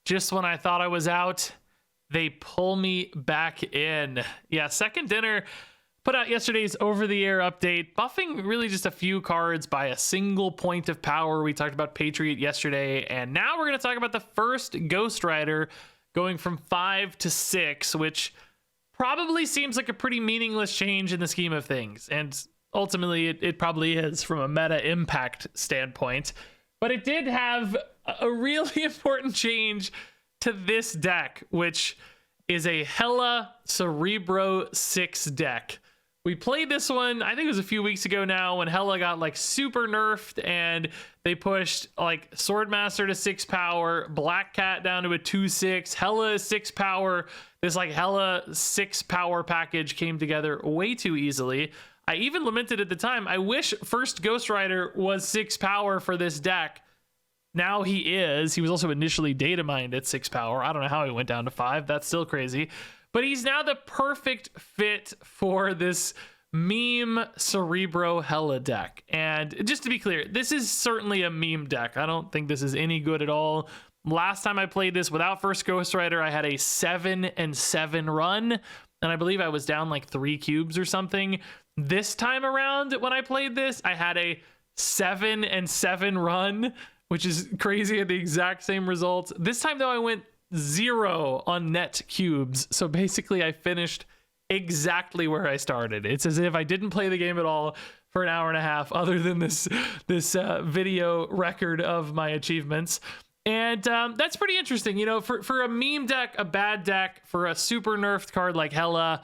just when I thought I was out, they pull me back in. Yeah, Second Dinner put out yesterday's over-the-air update, buffing really just a few cards by a single point of power. We talked about Patriot yesterday, and now we're going to talk about the first Ghost Rider going from 5 to 6, which probably seems like a pretty meaningless change in the scheme of things. And ultimately, it probably is from a meta impact standpoint. But it did have a really important change to this deck, which is a Hela Cerebro 6 deck. We played this one, I think it was a few weeks ago now, when Hela got like super nerfed and they pushed like Swordmaster to 6 power, Black Cat down to a 2/6, Hela is 6 power. This like Hela 6 power package came together way too easily. I even lamented at the time, I wish first Ghost Rider was 6 power for this deck. Now he is. He was also initially data mined at 6 power. I don't know how he went down to 5. That's still crazy. But he's now the perfect fit for this meme Cerebro Hela deck. And just to be clear, this is certainly a meme deck. I don't think this is any good at all. Last time I played this without first Ghost Rider, I had a 7-7 run. And I believe I was down like 3 cubes or something. This time around, when I played this, I had a 7-7 run, which is crazy at the exact same results. This time, though, I went 0 on net cubes. So basically, I finished exactly where I started. It's as if I didn't play the game at all for an hour and a half, other than this video record of my achievements. And that's pretty interesting. You know, for a meme deck, a bad deck, for a super nerfed card like Hela,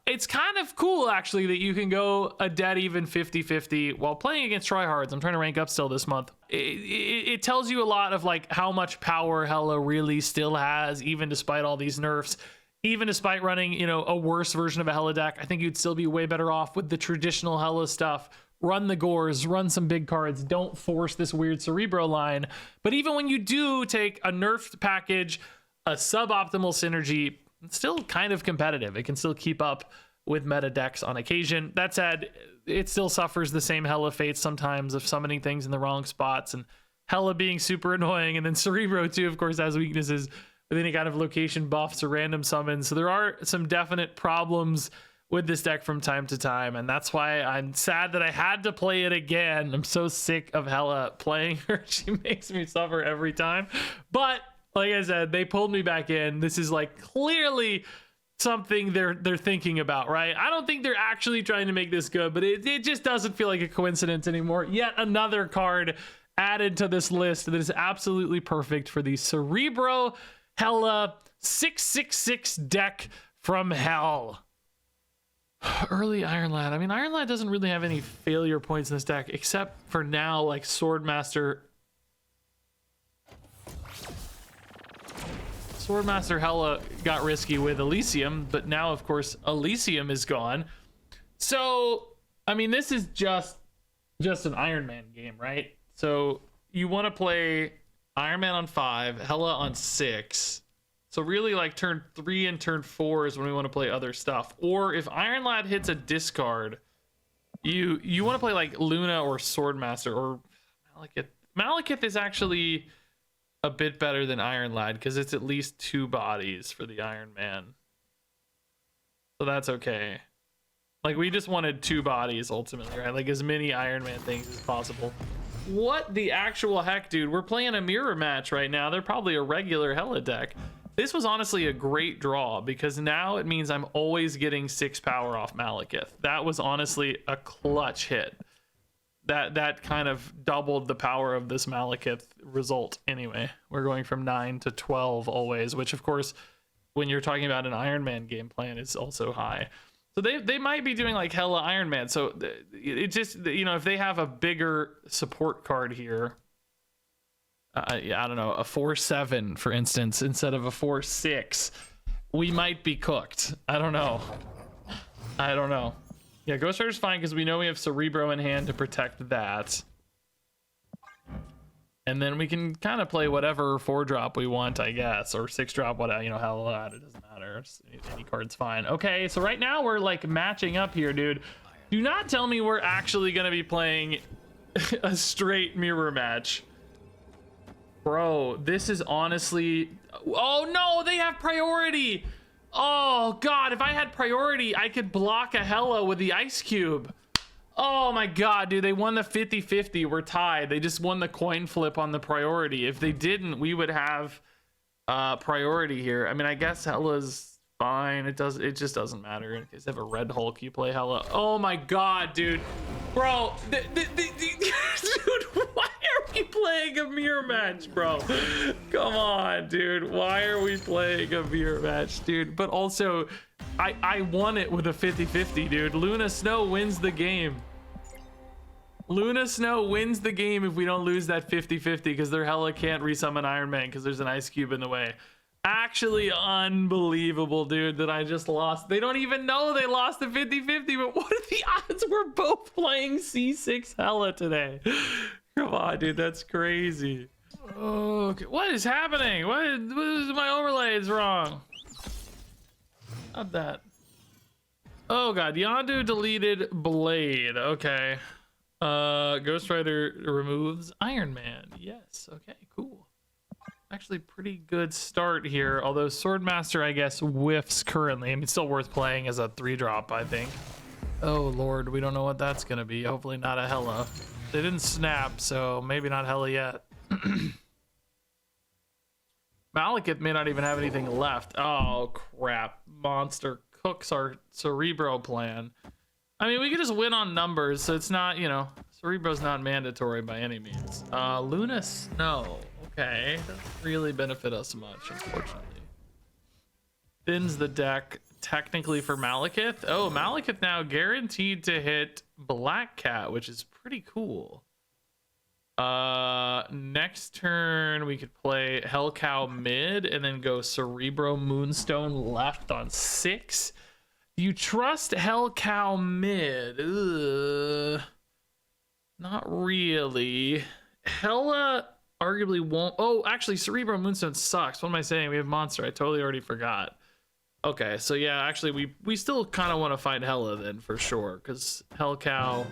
it's kind of cool, actually, that you can go a dead even 50-50 while playing against tryhards. I'm trying to rank up still this month. It tells you a lot of like how much power Hela really still has, even despite all these nerfs. Even despite running, you know, a worse version of a Hela deck, I think you'd still be way better off with the traditional Hela stuff. Run the Gores, run some big cards, don't force this weird Cerebro line. But even when you do take a nerfed package, a suboptimal synergy, it's still kind of competitive. It can still keep up with meta decks on occasion. That said, it still suffers the same Hela fates sometimes of summoning things in the wrong spots and Hela being super annoying. And then Cerebro too, of course, has weaknesses with any kind of location buffs or random summons. So there are some definite problems with this deck from time to time. And that's why I'm sad that I had to play it again. I'm so sick of Hela playing her. She makes me suffer every time. But like I said, they pulled me back in. This is like clearly something they're thinking about, right? I don't think they're actually trying to make this good, but it just doesn't feel like a coincidence anymore. Yet another card added to this list that is absolutely perfect for the Cerebro Hela 666 deck from hell. Early Iron Lad. I mean, Iron Lad doesn't really have any failure points in this deck, except for now, like Swordmaster Hela got risky with Elysium, but now, of course, Elysium is gone. So, I mean, this is just an Iron Man game, right? So, you want to play Iron Man on 5, Hela on 6. So, really, like, turn 3 and turn 4 is when we want to play other stuff. Or, if Iron Lad hits a discard, you want to play, like, Luna or Swordmaster or Malekith. Malekith is actually a bit better than Iron Lad because it's at least 2 bodies for the Iron Man. So that's okay. Like, we just wanted 2 bodies ultimately, right? Like, as many Iron Man things as possible. What the actual heck, dude? We're playing a mirror match right now. They're probably a regular Hela deck. This was honestly a great draw because now it means I'm always getting 6 power off Malekith. That was honestly a clutch hit. That kind of doubled the power of this Malekith result anyway. We're going from 9 to 12 always, which of course, when you're talking about an Iron Man game plan, is also high. So they might be doing like Hela Iron Man. So it just, you know, if they have a bigger support card here, I don't know, a 4/7, for instance, instead of a 4/6, we might be cooked. I don't know. Yeah, Ghost Rider's fine because we know we have Cerebro in hand to protect that. And then we can kind of play whatever 4-drop we want, I guess, or 6-drop, whatever, you know, Hela, it doesn't matter. Just any card's fine. Okay, so right now we're like matching up here, dude. Do not tell me we're actually going to be playing a straight mirror match. Bro, this is honestly Oh no, they have priority. Oh god, if I had priority, I could block a Hela with the ice cube. Oh my god, dude, they won the 50-50. We're tied. They just won the coin flip on the priority. If they didn't, we would have priority here. I mean, I guess Hela's fine. It just doesn't matter. In case they have a red Hulk, you play Hela. Oh my god, dude. Bro, dude, why are we playing a mirror match, bro? Come on, dude. Why are we playing a mirror match, dude? But also, I won it with a 50-50, dude. Luna Snow wins the game. Luna Snow wins the game if we don't lose that 50-50 because their Hela can't resummon Iron Man because there's an ice cube in the way. Actually unbelievable, dude, that I just lost. They don't even know they lost the 50-50, but what are the odds we're both playing C6 Hela today? Come on, dude, that's crazy. Okay, what is happening? What is my overlay is wrong? Not that. Oh god, Yondu deleted Blade. Okay. Ghost Rider removes Iron Man. Yes, okay, cool. Actually pretty good start here, although Swordmaster, I guess, whiffs currently. I mean, still worth playing as a 3-drop, I think. Oh lord, we don't know what that's gonna be. Hopefully not a Hela. They didn't snap, so maybe not Hela yet. Malekith may not even have anything left. Oh crap, Monster cooks our Cerebro plan. I mean, we could just win on numbers, so it's not, you know, Cerebro's not mandatory by any means. Luna Snow. Okay, doesn't really benefit us much, unfortunately. Thins the deck technically for Malekith. Oh, Malekith now guaranteed to hit Black Cat, which is pretty cool. Next turn we could play Hellcow mid and then go Cerebro Moonstone left on 6. You trust Hellcow mid? Ugh. Not really. Hela arguably won't. Oh, actually, Cerebro Moonstone sucks. What am I saying? We have Monster. I totally already forgot. Okay, so yeah, actually, we still kind of want to find Hela then for sure, because Hellcow.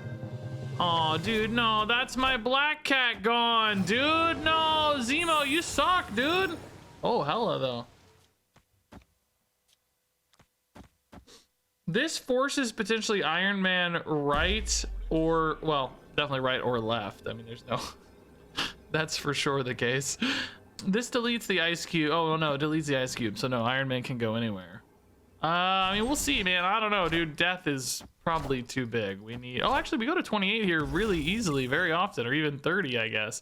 Oh, dude, no, that's my Black Cat gone, dude. No, Zemo, you suck, dude. Oh, Hela though. This forces potentially Iron Man right or, well, definitely right or left. I mean, there's no. That's for sure the case. This deletes the ice cube. Oh no, it deletes the ice cube. So no, Iron Man can go anywhere. I mean, we'll see, man. I don't know, dude. Death is probably too big. We need. Oh, actually, we go to 28 here really easily, very often, or even 30, I guess.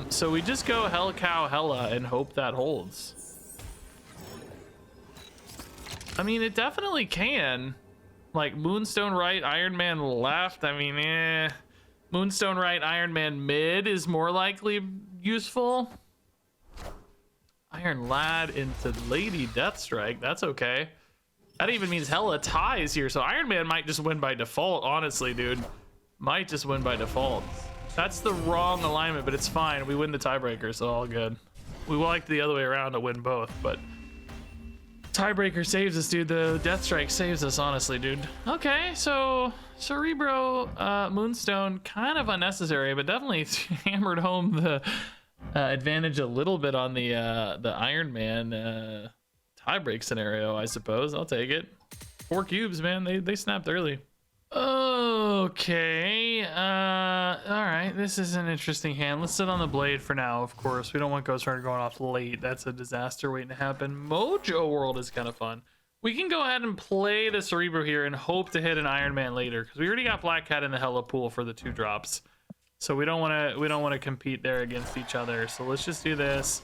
So we just go Hellcow Hela and hope that holds. I mean, it definitely can. Like Moonstone right, Iron Man left. I mean, Moonstone right, Iron Man mid is more likely useful. Iron Lad into Lady Deathstrike. That's okay. That even means Hela ties here, so Iron Man might just win by default, honestly, dude. Might just win by default. That's the wrong alignment, but it's fine. We win the tiebreaker, so all good. We like the other way around to win both, but tiebreaker saves us, dude. The Deathstrike saves us, honestly, dude. Okay, so Cerebro, Moonstone, kind of unnecessary, but definitely hammered home the advantage a little bit on the Iron Man tiebreak scenario, I suppose. I'll take it. 4 cubes, man. They snapped early. Okay. All right. This is an interesting hand. Let's sit on the Blade for now, of course. We don't want Ghost Rider going off late. That's a disaster waiting to happen. Mojo World is kind of fun. We can go ahead and play the Cerebro here and hope to hit an Iron Man later, because we already got Black Cat in the Hela pool for the 2 drops. So we don't want to compete there against each other. So let's just do this.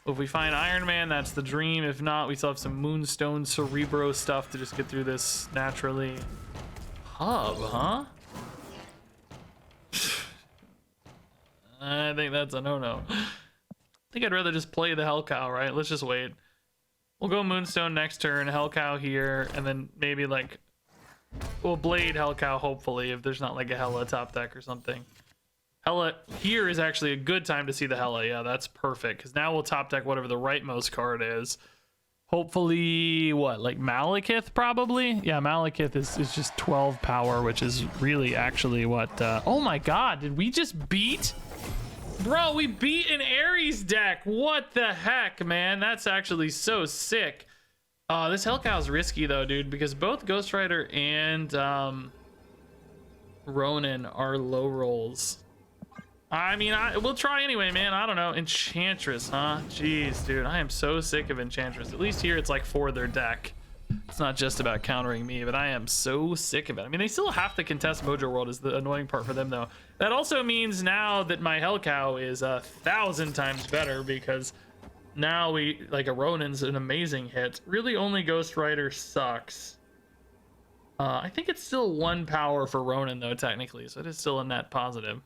If we find Iron Man, that's the dream. If not, we still have some Moonstone Cerebro stuff to just get through this naturally. Hub, huh? I think that's a no-no. I think I'd rather just play the Hellcow, right? Let's just wait. We'll go Moonstone next turn, Hellcow here, and then maybe like we'll Blade Hellcow, hopefully, if there's not like a Hela top deck or something. Hela here is actually a good time to see the Hela. Yeah, that's perfect, because now we'll top deck whatever the rightmost card is. Hopefully, what, like Malekith probably? Yeah, Malekith is just 12 power, which is really actually what... oh my god, did we just beat Bro, we beat an Ares deck. What the heck, man? That's actually so sick. This Hellcow's risky though, dude, because both Ghost Rider and Ronin are low rolls. I mean, we'll try anyway, man. I don't know. Enchantress, huh? Jeez, dude, I am so sick of Enchantress. At least here it's like for their deck. It's not just about countering me, but I am so sick of it. I mean, they still have to contest Mojo World is the annoying part for them, though. That also means now that my Hellcow is 1,000 times better because now like a Ronin's an amazing hit. Really only Ghost Rider sucks. I think it's still 1 power for Ronin, though, technically, so it is still a net positive.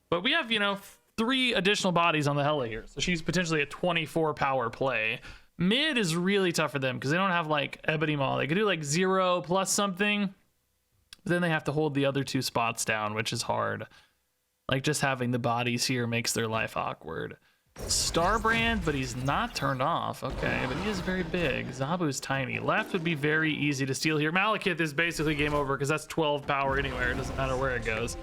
But we have, you know, 3 additional bodies on the Hela here, so she's potentially a 24 power play. Mid is really tough for them because they don't have like Ebony Maw. They could do like 0 plus something, but then they have to hold the other 2 spots down, which is hard. Like just having the bodies here makes their life awkward. Starbrand, but he's not turned off. Okay, but he is very big. Zabu's tiny. Left would be very easy to steal here. Malekith is basically game over because that's 12 power anywhere. It doesn't matter where it goes.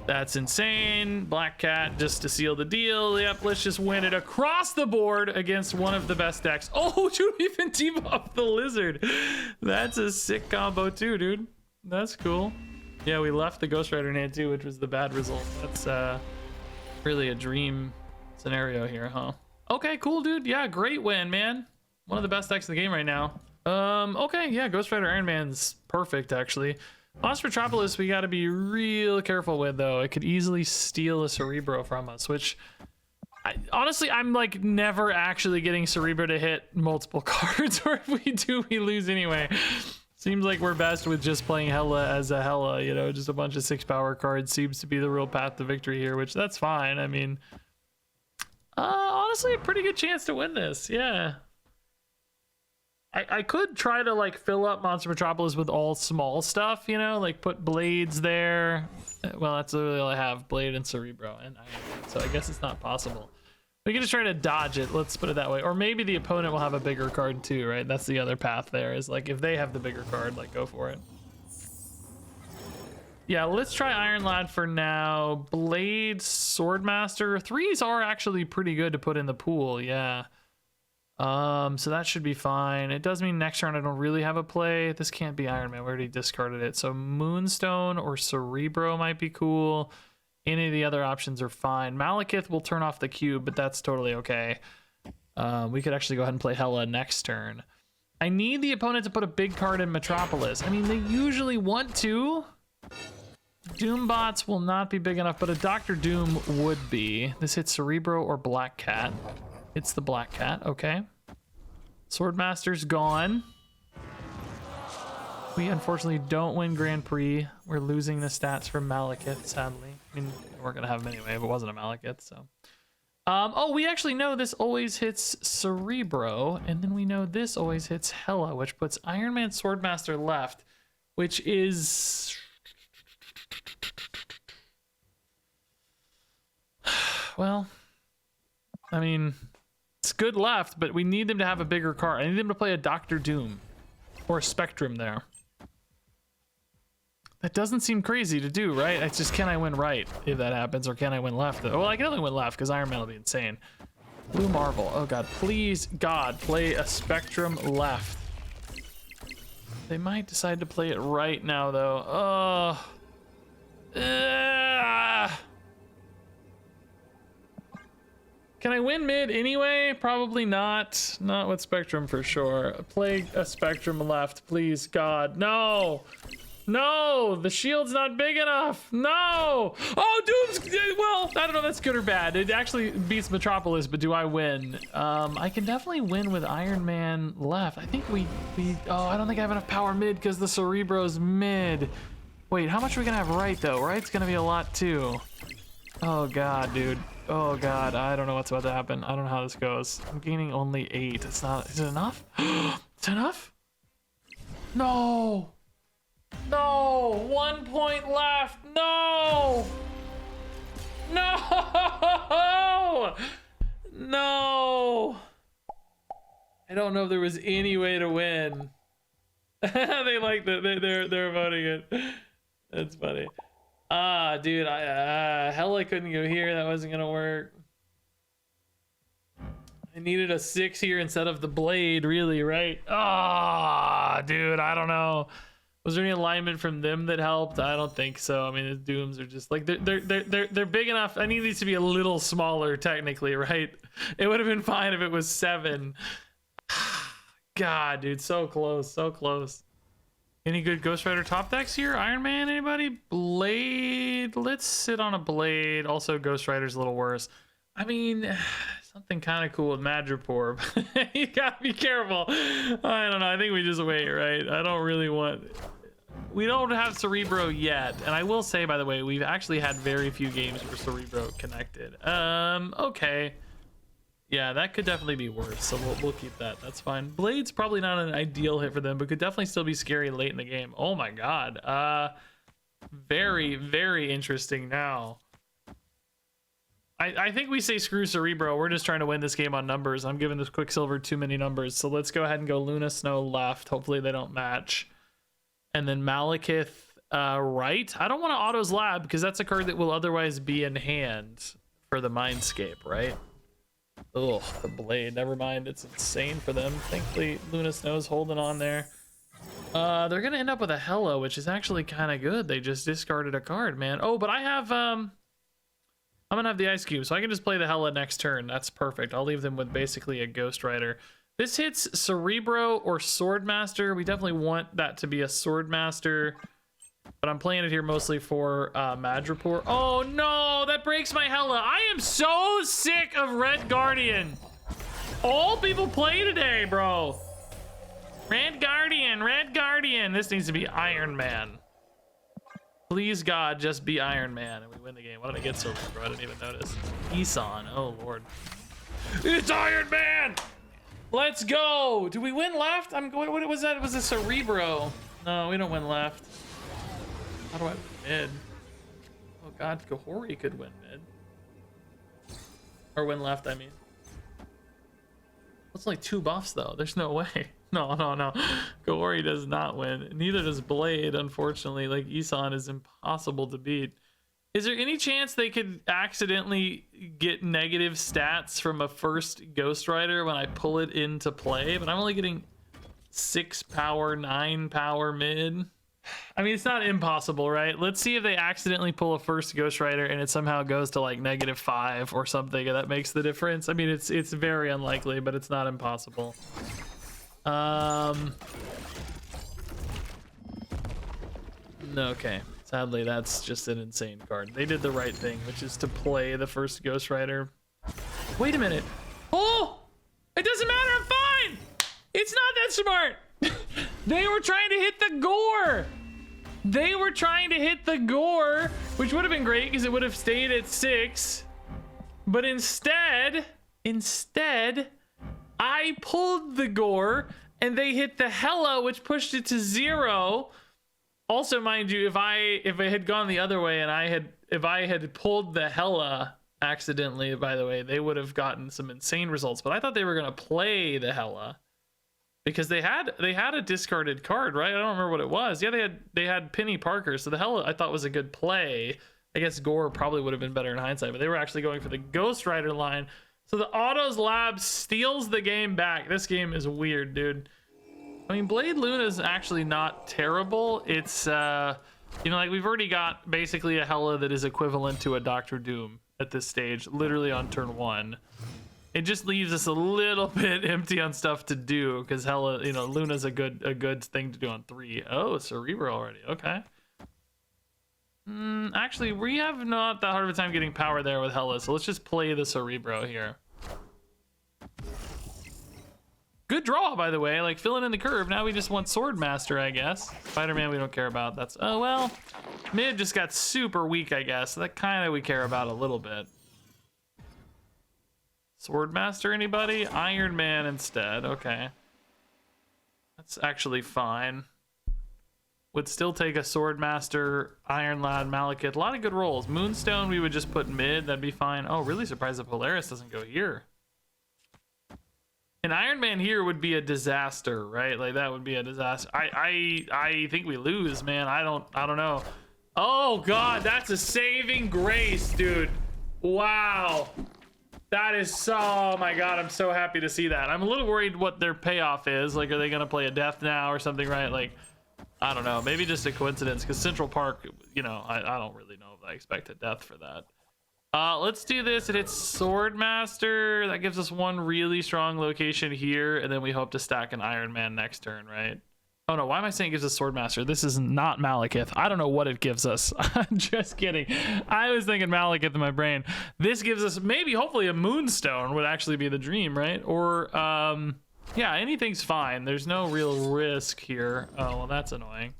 That's insane. Black Cat just to seal the deal. Yep, let's just win it across the board against one of the best decks. Oh, should we even debuff the Lizard? That's a sick combo too, dude. That's cool. Yeah, we left the Ghost Rider in hand too, which was the bad result. That's really a dream scenario here, huh? Okay, cool, dude. Yeah, great win, man. One of the best decks in the game right now. Okay, yeah, Ghost Rider Iron Man's perfect, actually. Lost Metropolis, we got to be real careful with, though. It could easily steal a Cerebro from us, which honestly, I'm like never actually getting Cerebro to hit multiple cards, or if we do, we lose anyway. Seems like we're best with just playing Hela as a Hela, you know, just a bunch of 6 power cards seems to be the real path to victory here, which that's fine. I mean, honestly, a pretty good chance to win this. Yeah. I could try to like fill up Monster Metropolis with all small stuff, you know, like put blades there. Well, that's literally all I have, blade and Cerebro, and so I guess it's not possible. We can just try to dodge it, let's put it that way. Or maybe the opponent will have a bigger card too, right? That's the other path there, is like if they have the bigger card, like go for it. Yeah, let's try Iron Lad for now. Blade, Swordmaster. 3s are actually pretty good to put in the pool, yeah. So that should be fine. It does mean next turn I don't really have a play. This can't be Iron Man. We already discarded it. So Moonstone or Cerebro might be cool. Any of the other options are fine. Malekith will turn off the cube, but that's totally okay. We could actually go ahead and play Hela next turn. I need the opponent to put a big card in Metropolis. I mean, they usually want to. Doombots will not be big enough, but a Dr. Doom would be. This hits Cerebro or Black Cat. It's the Black Cat, okay. Swordmaster's gone. We unfortunately don't win Grand Prix. We're losing the stats from Malekith, sadly. I mean, we're gonna have him anyway if it wasn't a Malekith, so. Oh, we actually know this always hits Cerebro, and then we know this always hits Hela, which puts Iron Man Swordmaster left, which is... Well, I mean... It's good left, but we need them to have a bigger card. I need them to play a Dr. Doom or a Spectrum there. That doesn't seem crazy to do, right? It's just, can I win right if that happens, or can I win left? Well, I can only win left because Iron Man will be insane. Blue Marvel. Oh god, please, God, play a Spectrum left. They might decide to play it right now, though. Can I win mid anyway? Probably not. Not with Spectrum for sure. Play a Spectrum left, please, God. No! No! The shield's not big enough! No! Oh, Doom's... Well, I don't know if that's good or bad. It actually beats Metropolis, but do I win? I can definitely win with Iron Man left. I think we... Oh, I don't think I have enough power mid because the Cerebro's mid. Wait, how much are we gonna have right, though? Right's gonna be a lot, too. Oh, God, dude. Oh god, I don't know what's about to happen. I don't know how this goes. I'm gaining only 8. It's not... Is it enough? It's enough? No! No! 1 point left! No! No! No! I don't know if there was any way to win. They like that. They're voting it. That's funny. Ah, dude, Hela couldn't go here. That wasn't gonna work. I needed a 6 here instead of the blade, really, right? Ah, dude, I don't know. Was there any alignment from them that helped? I don't think so. I mean, the Dooms are just like they're big enough. I need these to be a little smaller, technically, right? It would have been fine if it was 7. God, dude, so close, so close. Any good Ghost Rider top decks here? Iron Man, anybody? Blade. Let's sit on a Blade. Also, Ghost Rider's a little worse. I mean, something kind of cool with Madripoor. You gotta be careful. I don't know. I think we just wait, right? I don't really want... We don't have Cerebro yet. And I will say, by the way, we've actually had very few games where Cerebro connected. Okay. Yeah, that could definitely be worse. So we'll keep that. That's fine. Blade's probably not an ideal hit for them, but could definitely still be scary late in the game. Oh my god. Very, very interesting now. I think we say screw Cerebro. We're just trying to win this game on numbers. I'm giving this Quicksilver too many numbers. So let's go ahead and go Luna Snow left. Hopefully they don't match. And then Malekith right. I don't want to Otto's Lab because that's a card that will otherwise be in hand for the Mindscape, right? Ugh, the Blade. Never mind. It's insane for them. Thankfully, Luna Snow's holding on there. They're going to end up with a Hela, which is actually kind of good. They just discarded a card, man. Oh, but I have... I'm gonna have the Ice Cube, so I can just play the Hela next turn. That's perfect. I'll leave them with basically a Ghost Rider. This hits Cerebro or Swordmaster. We definitely want that to be a Swordmaster, but I'm playing it here mostly for Madripoor. Oh no, that breaks my Hela. I am so sick of Red Guardian. All people play today, bro. Red Guardian, Red Guardian. This needs to be Iron Man. Please God, just be Iron Man and we win the game. Why did I get so low, bro? I didn't even notice. Isan, oh Lord. It's Iron Man! Let's go! Do we win left? What was that? It was a Cerebro. No, we don't win left. How do I win mid? Oh God, Kahori could win mid. Or win left, I mean. That's only 2 buffs though. There's no way. No. Kahori does not win. Neither does Blade, unfortunately. Like, Isan is impossible to beat. Is there any chance they could accidentally get negative stats from a first Ghost Rider when I pull it into play? But I'm only getting 6 power, 9 power mid. I mean, it's not impossible, right? Let's see if they accidentally pull a first Ghost Rider and it somehow goes to like -5 or something, and that makes the difference. I mean, it's very unlikely, but it's not impossible. Okay. Sadly, that's just an insane card. They did the right thing, which is to play the first Ghost Rider. Wait a minute. Oh! It doesn't matter, I'm fine! It's not that smart! They were trying to hit the gore! They were trying to hit the gore, which would have been great because it would have stayed at 6. But instead, I pulled the gore and they hit the Hela, which pushed it to 0. Also, mind you, if I had gone the other way and if I had pulled the Hela accidentally, by the way, they would have gotten some insane results. But I thought they were gonna play the Hela because they had a discarded card, right? I don't remember what it was. Yeah, they had Penny Parker, so the Hela I thought was a good play. I guess Gore probably would have been better in hindsight, but they were actually going for the Ghost Rider line. So the Otto's Lab steals the game back. This game is weird, dude. I mean, Blade Luna is actually not terrible. It's, you know, like we've already got basically a Hela that is equivalent to a Doctor Doom at this stage, literally on turn 1. It just leaves us a little bit empty on stuff to do because Hela, you know, Luna's a good thing to do on 3. Oh, Cerebro already. Okay. Actually, we have not that hard of a time getting power there with Hela, so let's just play the Cerebro here. Good draw, by the way, like filling in the curve. Now we just want Swordmaster, I guess. Spider-Man we don't care about. That's, oh well. Mid just got super weak, I guess. So that kind of we care about a little bit. Swordmaster, anybody? Iron Man instead, okay. That's actually fine. Would still take a Swordmaster, Iron Lad, Malekith. A lot of good rolls. Moonstone we would just put mid, that'd be fine. Oh, really surprised that Polaris doesn't go here. An Iron Man here would be a disaster, right? Like that would be a disaster. I think we lose, man. I don't know. Oh god, that's a saving grace, dude. Wow. That is so, oh my god, I'm so happy to see that. I'm a little worried what their payoff is. Like, are they gonna play a death now or something, right? Like, I don't know, maybe just a coincidence, because Central Park, you know, I don't really know if I expect a death for that. Let's do this. It hits Swordmaster. That gives us one really strong location here, and then we hope to stack an Iron Man next turn, right? Oh no, why am I saying it gives us Swordmaster? This is not Malekith. I don't know what it gives us. I'm just kidding. I was thinking Malekith in my brain. This gives us maybe, hopefully, a Moonstone would actually be the dream, right? Or, yeah, anything's fine. There's no real risk here. Oh, well, that's annoying.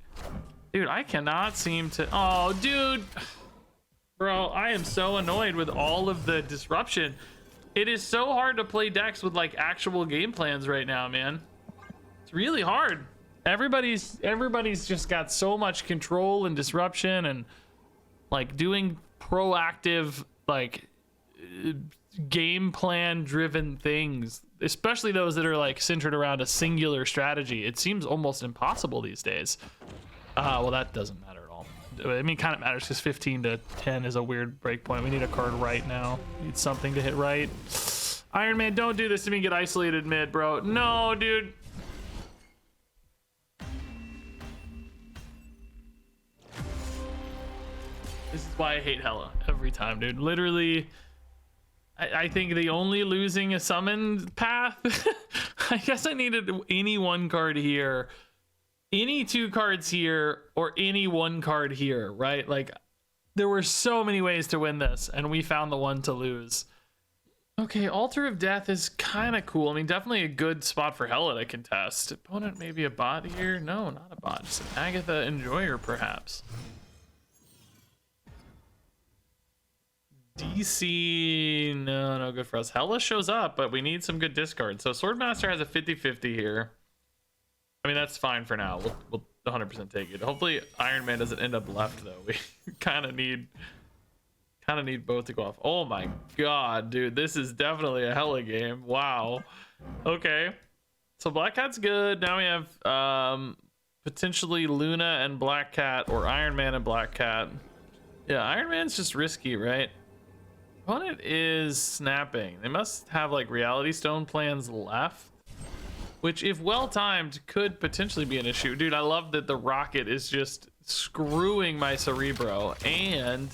Dude, I cannot seem to... Oh, dude. Bro, I am so annoyed with all of the disruption. It is so hard to play decks with, like, actual game plans right now, man. It's really hard. Everybody's just got so much control and disruption and like doing proactive like game plan driven things, especially those that are like centered around a singular strategy. It seems almost impossible these days. Well, that doesn't matter at all. I mean, kind of matters because 15 to 10 is a weird breakpoint. We need a card right now. Need something to hit right. Iron Man, don't do this to me. Get isolated mid, bro. No, dude. This is why I hate Hela every time, dude. Literally, I think the only losing a summon path, I guess I needed any one card here, any two cards here, or any one card here, right? Like, there were so many ways to win this, and we found the one to lose. Okay, Altar of Death is kind of cool. I mean, definitely a good spot for Hela to contest. Opponent maybe a bot here? No, not a bot. Just an Agatha Enjoyer, perhaps. DC, no good for us. Hela shows up, but we need some good discards. So Swordmaster has a 50-50 here. I mean, that's fine for now. We'll 100% take it. Hopefully Iron Man doesn't end up left, though. We kind of need both to go off. Oh my god, dude, this is definitely a Hela game. Wow. Okay, so Black Cat's good. Now we have potentially Luna and Black Cat, or Iron Man and Black Cat. Yeah, Iron Man's just risky, right? Opponent is snapping. They must have like Reality Stone plans left, which if well timed could potentially be an issue. Dude, I love that the rocket is just screwing my Cerebro, and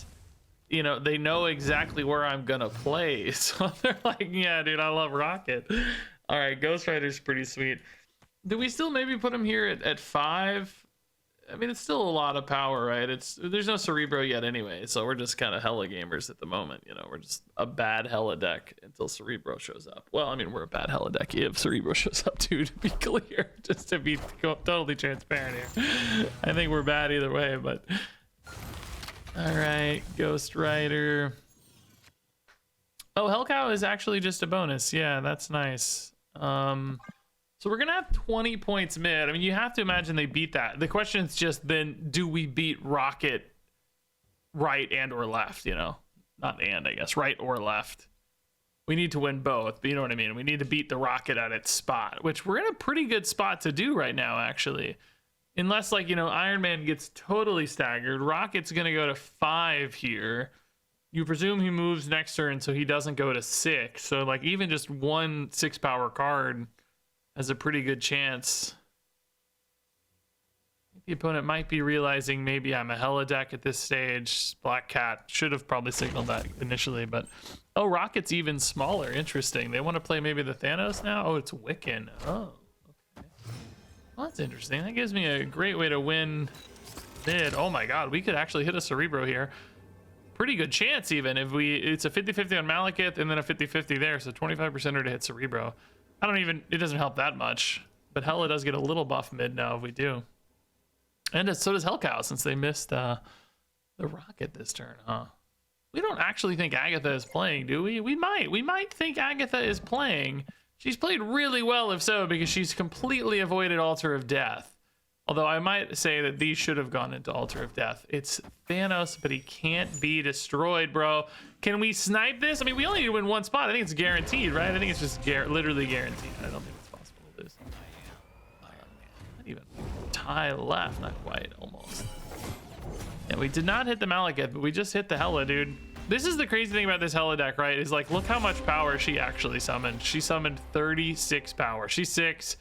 you know, they know exactly where I'm gonna play, so they're like, yeah, dude, I love rocket. All right, Ghost Rider's pretty sweet. Do we still maybe put him here at 5? I mean, it's still a lot of power, right? There's no Cerebro yet anyway, so we're just kind of Hela gamers at the moment. You know, we're just a bad Hela deck until Cerebro shows up. Well, I mean, we're a bad Hela deck if Cerebro shows up too, to be clear, just to be totally transparent here. I think we're bad either way, but all right, Ghost Rider. Oh, Hellcow is actually just a bonus. Yeah, that's nice. So we're gonna have 20 points mid. I mean, you have to imagine they beat that. The question is just then, do we beat Rocket right and or left? You know, not and, I guess, right or left. We need to win both, but you know what I mean? We need to beat the Rocket at its spot, which we're in a pretty good spot to do right now, actually. Unless, like, you know, Iron Man gets totally staggered. Rocket's gonna go to 5 here. You presume he moves next turn so he doesn't go to 6. So, like, even just one 6-power card has a pretty good chance. The opponent might be realizing maybe I'm a Hela deck at this stage. Black Cat should have probably signaled that initially, but oh, Rocket's even smaller. Interesting. They want to play maybe the Thanos now. Oh, it's Wiccan. Oh, okay. Well, that's interesting. That gives me a great way to win mid. Oh my god, we could actually hit a Cerebro here. Pretty good chance even if it's a 50-50 on Malekith and then a 50-50 there, so 25% to hit Cerebro. It doesn't help that much, but Hela does get a little buff mid now if we do. And so does Hellcow, since they missed the Rocket this turn, huh? We don't actually think Agatha is playing, do we? We might think Agatha is playing. She's played really well if so, because she's completely avoided Altar of Death. Although I might say that these should have gone into Altar of Death. It's Thanos, but he can't be destroyed, bro. Can we snipe this? I mean, we only need to win one spot. I think it's guaranteed, right? I think it's just literally guaranteed. I don't think it's possible to lose. Not even tie left, not quite, almost. Yeah, we did not hit the Malekith, but we just hit the Hela, dude. This is the crazy thing about this Hela deck, right? Is like, look how much power she actually summoned. She summoned 36 power. She's 6,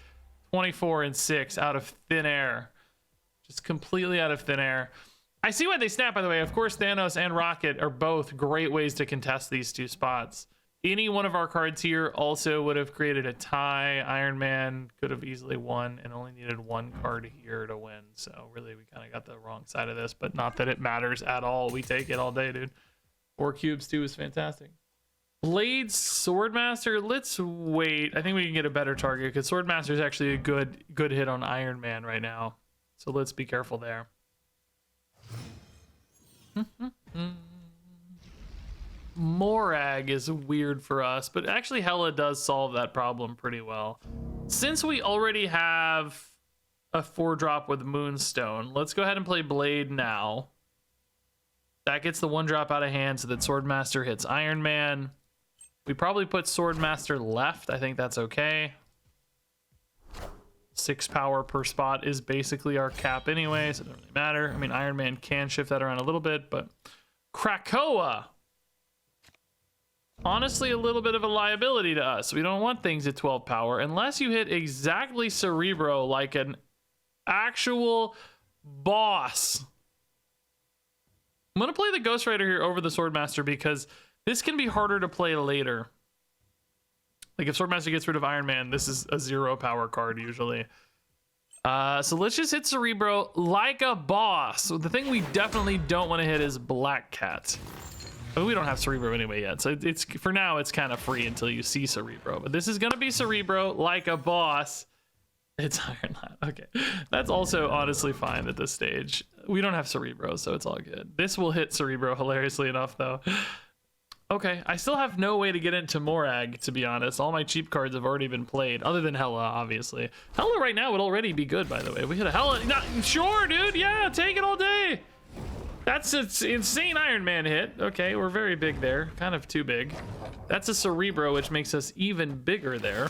24, and 6 out of thin air. Just completely out of thin air. I see why they snap, by the way. Of course, Thanos and Rocket are both great ways to contest these two spots. Any one of our cards here also would have created a tie. Iron Man could have easily won and only needed one card here to win. So really, we kind of got the wrong side of this, but not that it matters at all. We take it all day, dude. 4 cubes too is fantastic. Blade Swordmaster, let's wait. I think we can get a better target because Swordmaster is actually a good hit on Iron Man right now. So let's be careful there. Morag is weird for us, but actually Hela does solve that problem pretty well. Since we already have a 4-drop with Moonstone, let's go ahead and play Blade now. That gets the 1-drop out of hand so that Swordmaster hits Iron Man. We probably put Swordmaster left. I think that's okay. 6 power per spot is basically our cap anyway, so it doesn't really matter. I mean, Iron Man can shift that around a little bit, but Krakoa. Honestly, a little bit of a liability to us. We don't want things at 12 power unless you hit exactly Cerebro like an actual boss. I'm going to play the Ghost Rider here over the Swordmaster because this can be harder to play later. Like if Swordmaster gets rid of Iron Man, this is a 0 power card usually. So let's just hit Cerebro like a boss. So the thing we definitely don't want to hit is Black Cat. But we don't have Cerebro anyway yet, so it's for now it's kind of free until you see Cerebro. But this is gonna be Cerebro like a boss. It's Iron Lad. Okay, that's also honestly fine at this stage. We don't have Cerebro, so it's all good. This will hit Cerebro hilariously enough, though. Okay, I still have no way to get into Morag, to be honest. All my cheap cards have already been played, other than Hela, obviously. Hela right now would already be good, by the way. We hit a Hela. Sure, dude. Yeah, take it all day. That's an insane Iron Man hit. Okay, we're very big there. Kind of too big. That's a Cerebro, which makes us even bigger there.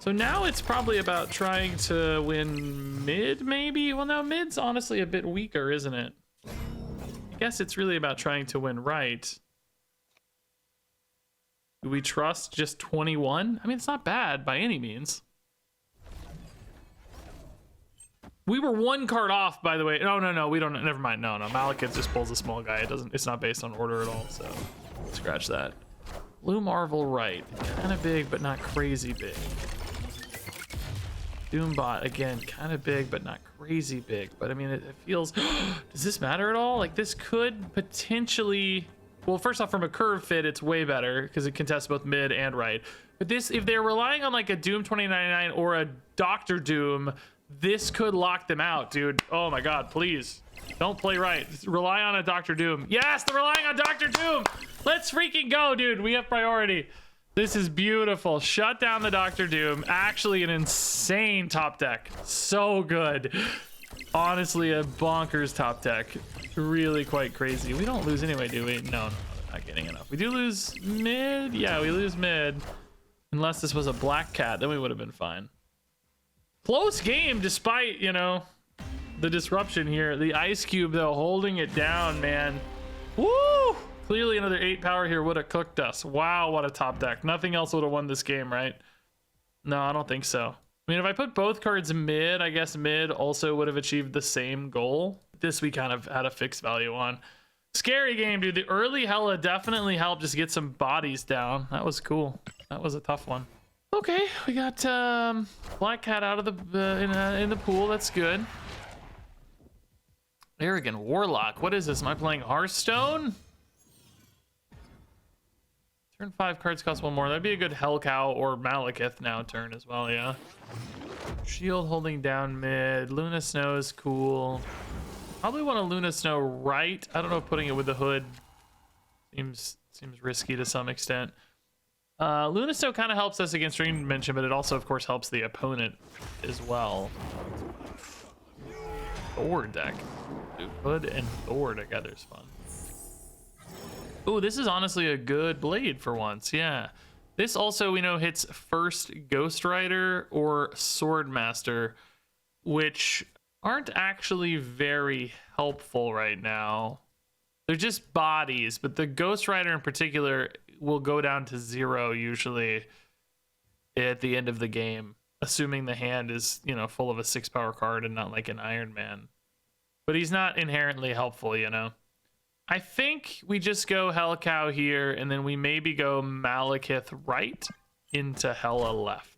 So now it's probably about trying to win mid, maybe? Well, no, mid's honestly a bit weaker, isn't it? I guess it's really about trying to win right. Do we trust just 21? I mean, it's not bad by any means. We were 1 card off, by the way. No, we don't. Never mind. No. Malekith just pulls a small guy. It's not based on order at all. So scratch that. Blue Marvel right. Kind of big, but not crazy big. Doombot again, kind of big, but not crazy big. But I mean, it feels. Does this matter at all? Like this could potentially. Well, first off, from a curve fit, it's way better because it contests both mid and right. But this, if they're relying on like a Doom 2099 or a Doctor Doom. This could lock them out, dude. Oh my god, please. Don't play right. Rely on a Doctor Doom. Yes, they're relying on Doctor Doom. Let's freaking go, dude. We have priority. This is beautiful. Shut down the Doctor Doom. Actually, an insane top deck. So good. Honestly, a bonkers top deck. Really quite crazy. We don't lose anyway, do we? No, not getting enough. We do lose mid. Yeah, we lose mid. Unless this was a Black Cat, then we would have been fine. Close game, despite, you know, the disruption here. The Ice Cube, though, holding it down, man. Woo! Clearly another 8 power here would have cooked us. Wow, what a top deck. Nothing else would have won this game, right? No, I don't think so. I mean, if I put both cards mid, I guess mid also would have achieved the same goal. This we kind of had a fixed value on. Scary game, dude. The early Hela definitely helped just get some bodies down. That was cool. That was a tough one. Okay, we got Black Cat out of the in the pool. That's good. Arrogant Warlock. What is this? Am I playing Hearthstone? Turn 5 cards cost 1 more. That'd be a good Hellcow or Malekith now turn as well. Yeah. Shield holding down mid. Luna Snow is cool. Probably want a Luna Snow right. I don't know if putting it with the hood seems risky to some extent. Luna Snow kind of helps us against Dream Dimension, but it also, of course, helps the opponent as well. Thor deck. Dude, Hood and Thor together is fun. Ooh, this is honestly a good blade for once, yeah. This also, we know, hits first Ghost Rider or Swordmaster, which aren't actually very helpful right now. They're just bodies, but the Ghost Rider in particular will go down to 0 usually at the end of the game, assuming the hand is, you know, full of a 6-power card and not like an Iron Man. But he's not inherently helpful, you know. I think we just go Hellcow here, and then we maybe go Malekith right into Hela left.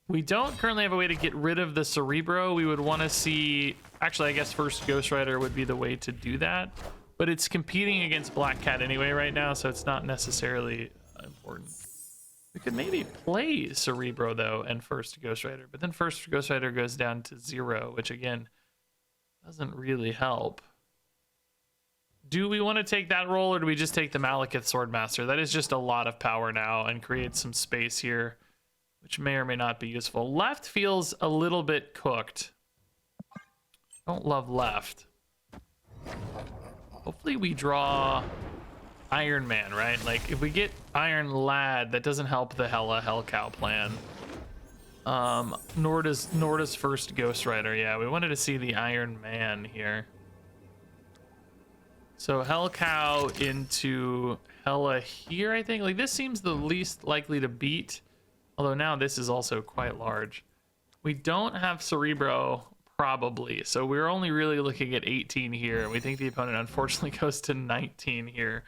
We don't currently have a way to get rid of the Cerebro. We would want to see... Actually, I guess first Ghost Rider would be the way to do that. But it's competing against Black Cat anyway right now, so it's not necessarily important. We could maybe play Cerebro, though, and first Ghost Rider. But then first Ghost Rider goes down to 0, which, again, doesn't really help. Do we want to take that role, or do we just take the Malekith Swordmaster? That is just a lot of power now and creates some space here, which may or may not be useful. Left feels a little bit cooked. Don't love left. Hopefully we draw Iron Man, right? Like, if we get Iron Lad, that doesn't help the Hellcow plan. Nor does first Ghost Rider. Yeah, we wanted to see the Iron Man here. So Hellcow into Hela here, I think. Like, this seems the least likely to beat. Although now this is also quite large. We don't have Cerebro, probably. So we're only really looking at 18 here. We think the opponent unfortunately goes to 19 here.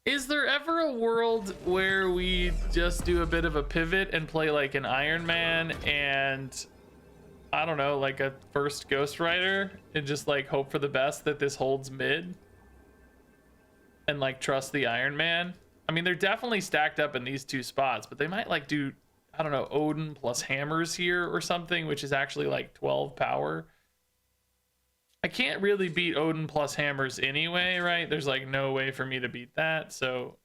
Is there ever a world where we just do a bit of a pivot and play like an Iron Man and, I don't know, like a first Ghost Rider and just like hope for the best that this holds mid? And like trust the Iron Man? I mean, they're definitely stacked up in these two spots, but they might like do, I don't know, Odin plus hammers here or something, which is actually like 12 power. I can't really beat Odin plus hammers anyway, right? There's like no way for me to beat that, so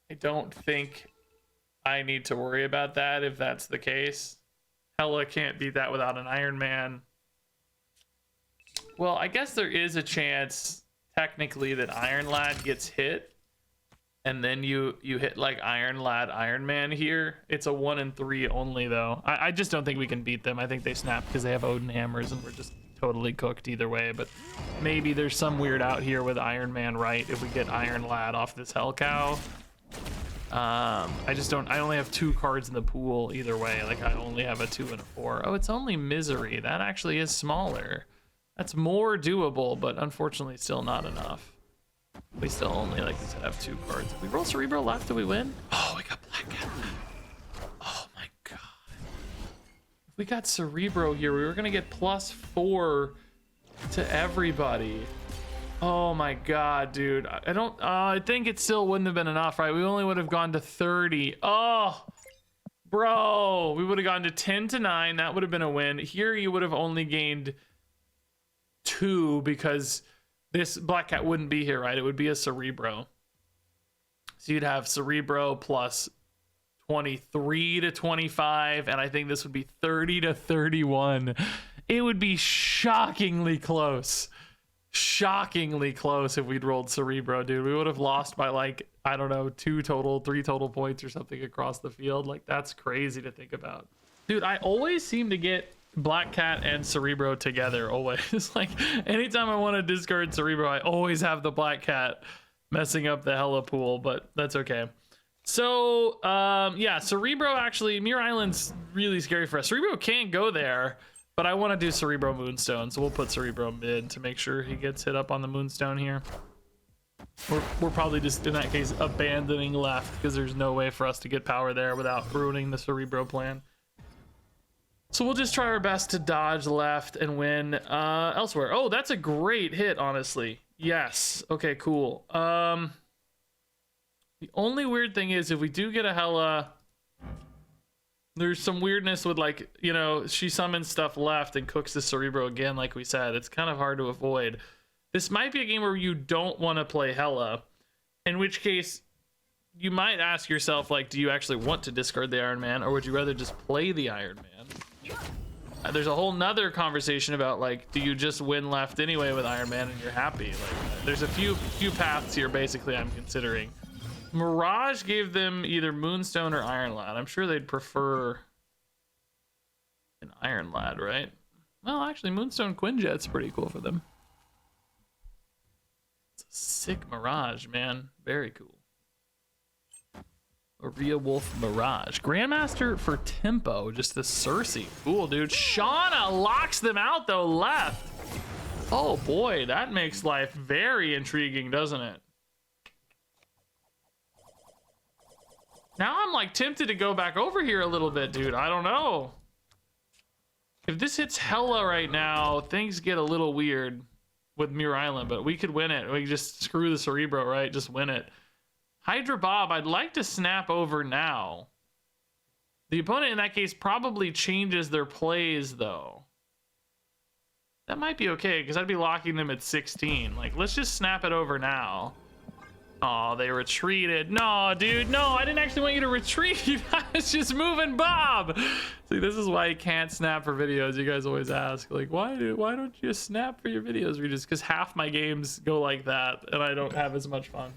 I don't think I need to worry about that if that's the case. Hela can't beat that without an Iron Man. Well, I guess there is a chance technically that Iron Lad gets hit, and then you hit like Iron Lad Iron Man here. It's a 1 in 3 only though. I just don't think we can beat them. I think they snap because they have Odin hammers and we're just totally cooked either way. But maybe there's some weird out here with Iron Man right if we get Iron Lad off this Hellcow. I only have 2 cards in the pool either way. Like, I only have a 2 and a 4. Oh, it's only Misery. That actually is smaller. That's more doable, but unfortunately still not enough. We still only, like we said, have 2 cards. If we roll Cerebro left, do we win? Oh, we got Black Cat. Oh my god. If we got Cerebro here, we were gonna get +4 to everybody. Oh my god, dude. I think it still wouldn't have been enough, right? We only would have gone to 30. Oh, bro. We would have gone to 10 to 9. That would have been a win. Here you would have only gained 2 because this Black Cat wouldn't be here, right? It would be a Cerebro. So you'd have Cerebro plus 23 to 25, and I think this would be 30 to 31. It would be shockingly close. Shockingly close if we'd rolled Cerebro, dude. We would have lost by like, I don't know, 2 total, 3 total points or something across the field. Like, that's crazy to think about. Dude, I always seem to get Black Cat and Cerebro together, always. Like, anytime I want to discard Cerebro, I always have the Black Cat messing up the Hela pool, but that's okay. So, yeah, Cerebro actually, Mirror Island's really scary for us. Cerebro can't go there, but I want to do Cerebro Moonstone, so we'll put Cerebro mid to make sure he gets hit up on the Moonstone here. We're probably just, in that case, abandoning left, because there's no way for us to get power there without ruining the Cerebro plan. So we'll just try our best to dodge left and win elsewhere. Oh, that's a great hit, honestly. Yes. Okay, cool. The only weird thing is if we do get a Hela, there's some weirdness with, like, you know, she summons stuff left and cooks the Cerebro again, like we said. It's kind of hard to avoid. This might be a game where you don't want to play Hela, in which case you might ask yourself, like, do you actually want to discard the Iron Man, or would you rather just play the Iron Man? There's a whole nother conversation about, like, do you just win left anyway with Iron Man and you're happy? Like, there's a few paths here, basically, I'm considering. Mirage gave them either Moonstone or Iron Lad. I'm sure they'd prefer an Iron Lad, right? Well, actually, Moonstone Quinjet's pretty cool for them. It's a sick Mirage, man. Very cool. Aria Wolf Mirage. Grandmaster for Tempo. Just the Cersei. Cool, dude. Shauna locks them out, though, left. Oh, boy. That makes life very intriguing, doesn't it? Now I'm, like, tempted to go back over here a little bit, dude. I don't know. If this hits Hela right now, things get a little weird with Muir Island, but we could win it. We could just screw the Cerebro, right? Just win it. Hydra Bob, I'd like to snap over now. The opponent in that case probably changes their plays, though. That might be okay, because I'd be locking them at 16. Like, let's just snap it over now. Oh, they retreated. No, dude, no, I didn't actually want you to retreat. I was just moving Bob. See, this is why you can't snap for videos. You guys always ask, like, why don't you snap for your videos? Because half my games go like that, and I don't have as much fun.